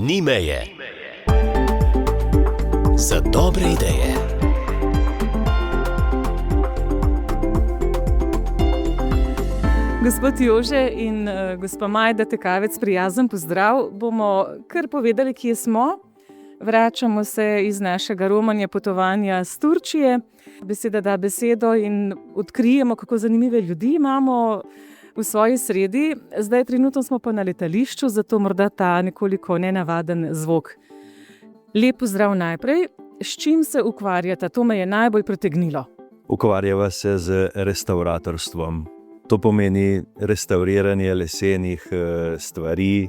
Ni meje. Za dobre ideje. Gospod Jože in gospa Majda Tekavec, prijazen pozdrav. Bomo kar povedali, kje smo. Vračamo se iz našega romanja potovanja z Turčije. Beseda da besedo in odkrijemo, kako zanimive ljudi imamo v svoji sredi. Zdaj trenutno smo pa na letališču, zato morda ta nekoliko nenavaden zvok. Lep pozdrav najprej. S čim se ukvarjata? To me je najbolj pritegnilo. Ukvarjava se z restavratorstvom. To pomeni restavriranje lesenih stvari,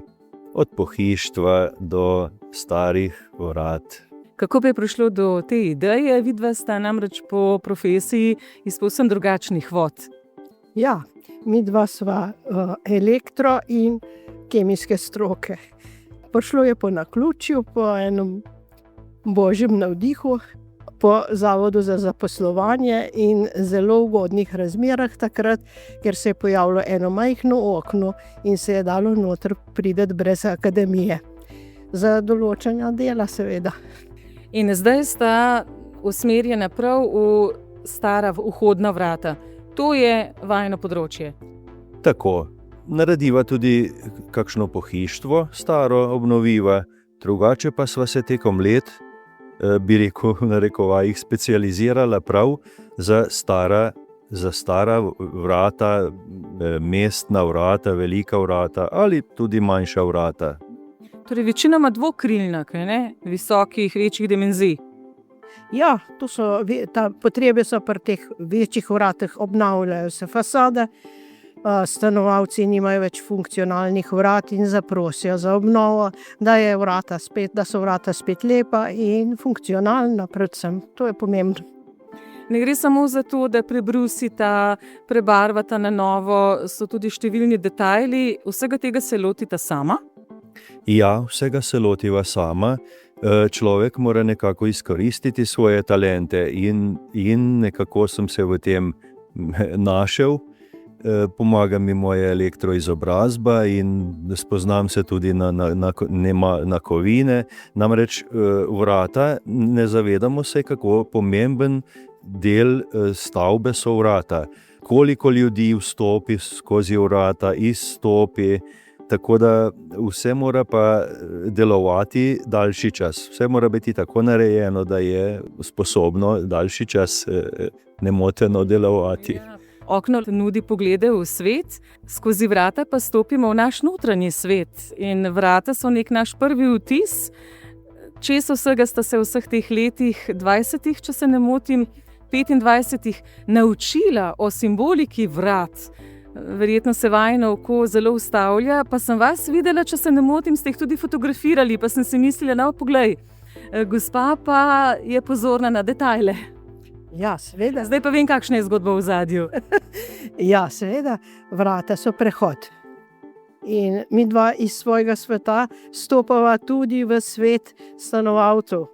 od pohištva do starih vrat. Kako pa je prišlo do te ideje? Vidva sta namreč po profesiji iz povsem drugačnih vod. Ja, midva sva elektro in kemijske stroke. Prišlo je po naključju, po enem božjem navdihu, po Zavodu za zaposlovanje in zelo ugodnih razmerah takrat, ker se je pojavilo eno majhno okno in se je dalo noter priti brez akademije. Za določanja dela seveda. In zdaj sta usmerjena prav v stara vhodna vrata. To je vajino področje. Tako, narediva tudi kakšno pohištvo, staro obnoviva, drugače pa sva se tekom let, bi rekel v narekovajih, specializirala prav za stara vrata, mestna vrata, velika vrata ali tudi manjša vrata. Torej večinoma dvokrilna, ne? Visokih, večjih dimenzij. Ja, potrebe so pri teh večjih vratih, obnavljajo se fasade, stanovalci nimajo več funkcionalnih vrat in zaprosijo za obnovo, da so vrata spet lepa in funkcionalna predvsem. To je pomembno. Ne gre samo za to, da prebrusita, prebarvata na novo, so tudi številni detajli. Vsega tega se lotita sama? Ja, vsega se lotiva sama. Človek mora nekako izkoristiti svoje talente in nekako sem se v tem našel. Pomaga mi moja elektroizobrazba in spoznam se tudi na kovine. Namreč vrata, ne zavedamo se, kako pomemben del stavbe so vrata. Koliko ljudi vstopi skozi vrata, izstopi, tako da vse mora pa delovati daljši čas. Vse mora biti tako narejeno, da je sposobno daljši čas nemoteno delovati. Okno nudi poglede v svet, skozi vrata pa stopimo v naš notranji svet. In vrata so nek naš prvi vtis. Česa vsega sta se v vseh teh letih, 20, če se ne motim, 25, naučila o simboliki vrat. Verjetno se vajino oko zelo ustavlja, pa sem vas videla, če se ne motim, ste jih tudi fotografirali, pa sem si mislila, no, poglej, gospa pa je pozorna na detajle. Ja, seveda. Zdaj pa vem, kakšna je zgodba v ozadju. Ja, seveda, vrata so prehod. In midva iz svojega sveta stopava tudi v svet stanovalcev,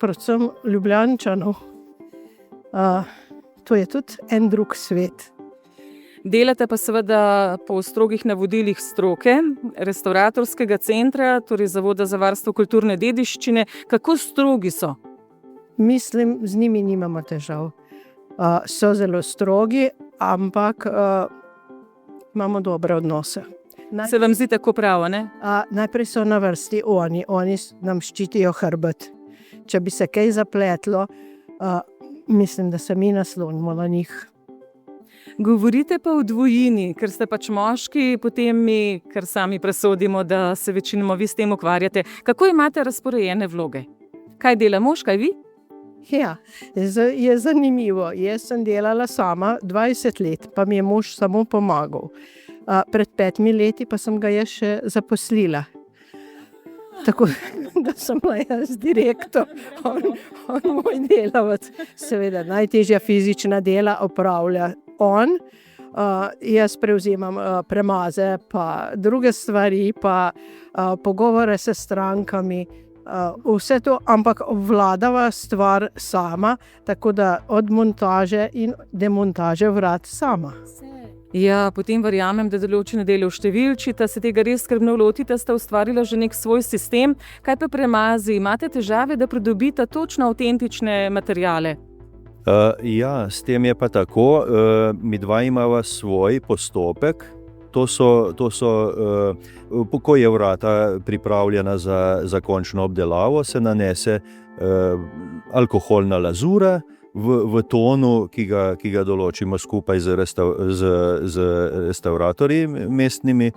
predvsem Ljubljančanov. To je tudi en drug svet. Delate pa seveda po strogih navodilih stroke, restavratorskega centra, torej Zavoda za varstvo kulturne dediščine. Kako strogi so? Mislim, z njimi nimamo težav. So zelo strogi, ampak imamo dobre odnose. Se vam zdi tako prav, ne? Najprej so na vrsti oni nam ščitijo hrbet. Če bi se kaj zapletlo, mislim, da se mi naslonimo na njih. Govorite pa v dvojini, ker ste pač moški, potem mi, ker sami presodimo, da se večinoma vi s tem ukvarjate. Kako imate razporejene vloge? Kaj dela mož, kaj vi? Ja, je zanimivo. Jaz sem delala sama 20 let, pa mi je mož samo pomagal. Pred 5 leti pa sem ga jaz še zaposlila. Tako da sem bila jaz direktor, on moj delavec. Seveda, najtežja fizična dela opravlja on. Jaz prevzemam premaze, pa druge stvari, pa pogovore s strankami. Vse to, ampak obvladava stvar sama, tako da od montaže in demontaže vrat sama. Ja, potem verjamem, da določene dele vštevilčita, se tega res skrbno lotita, sta ustvarila že nek svoj sistem. Kaj pa premazi? Imate težave, da pridobita točno avtentične materiale? Ja, s tem je pa tako. Mi dva imava svoj postopek. To so, ko je vrata pripravljena za končno obdelavo, se nanese alkoholna lazura v tonu, ki ga določimo skupaj z restavratorji mestnimi,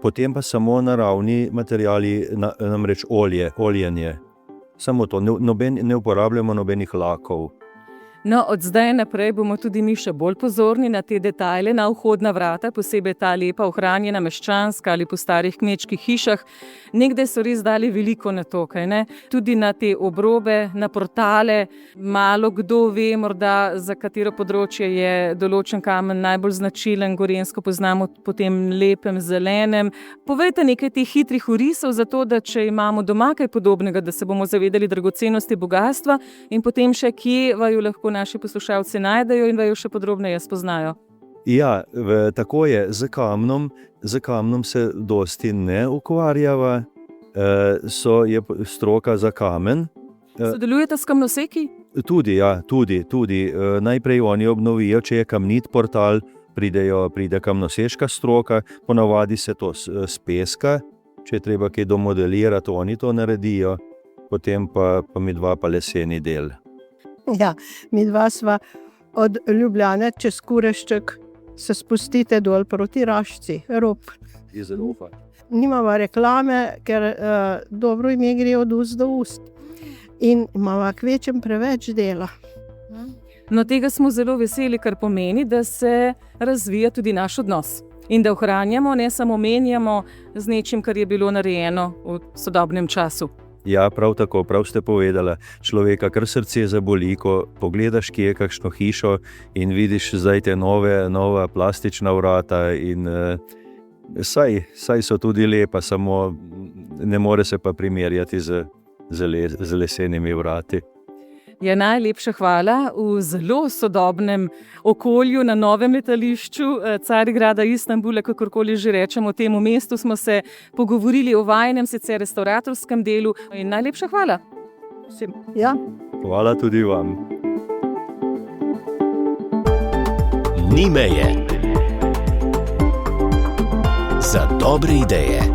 potem pa samo naravni materiali, namreč oljenje. Samo to, ne uporabljamo nobenih lakov. No, od zdaj naprej bomo tudi mi še bolj pozorni na te detajle, na vhodna vrata, posebej ta lepa ohranjena meščanska ali po starih kmečkih hišah. Nekdaj so res dali veliko na to, kaj ne? Tudi na te obrobe, na portale. Malo kdo ve morda, za katero področje je določen kamen najbolj značilen, Gorenjsko poznamo po tem lepem zelenem. Povejte nekaj teh hitrih orisov, zato da če imamo doma kaj podobnega, da se bomo zavedali dragocenosti bogastva in potem še kje vaju lahko naši poslušalci najdejo in vaju še podrobneje spoznajo. Ja, tako je. Z kamnom se dosti ne ukvarjava, je stroka za kamen. Sodelujete s kamnoseki? Tudi. Najprej oni obnovijo, če je kamnit portal, pride kamnoseška stroka, ponavadi se to s peska, če je treba kaj domodelirati, oni to naredijo, potem pa mi dva pa leseni del. Ja, mi dva sva od Ljubljane čez Kurešček se spustite dol proti Rašci, Rob. Iz Ropa. Nimava reklame, ker dobro ime gre od ust do ust. In imava kvečem preveč dela. No, tega smo zelo veseli, kar pomeni, da se razvija tudi naš odnos. In da ohranjamo, ne samo menjamo z nečim, kar je bilo narejeno v sodobnem času. Ja, prav tako, prav ste povedala. Človeka kar srce zaboli, ko pogledaš, kje je kakšno hišo in vidiš zdaj te nova plastična vrata in saj so tudi lepa, samo ne more se pa primerjati z lesenimi vrati. Ja, najlepša hvala. V zelo sodobnem okolju na novem letališču Carigrada Istanbula, kakorkoli že rečemo temu mestu, smo se pogovorili o vajinem, sicer restavratorskem delu. In najlepša hvala. Ja. Hvala tudi vam. Ni meje. Za dobre ideje.